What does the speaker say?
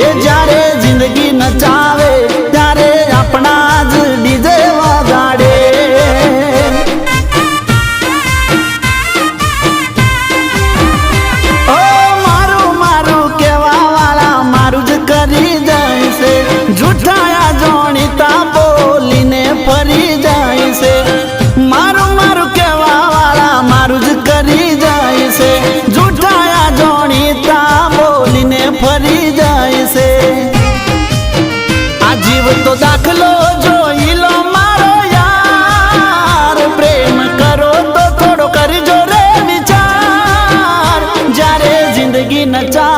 એ જ્યારે જિંદગી નચાવે ત્યારે આપણા જ ડીજે વગાડે. ઓ મારું મારું કેવા વાળા મારું જ કરી જાય છે, જૂઠાયા જોણીતા બોલીને ફરી જાય છે. મારું મારું કેવા વાળા મારું જ કરી જાય છે, જૂઠાયા જોણીતા બોલીને ફરી જાય છે. આ જીવ તો દાખલો જોઈ લો મારો યાર, પ્રેમ કરો તો થોડો કરજો રે વિચાર. જ્યારે જિંદગી નચા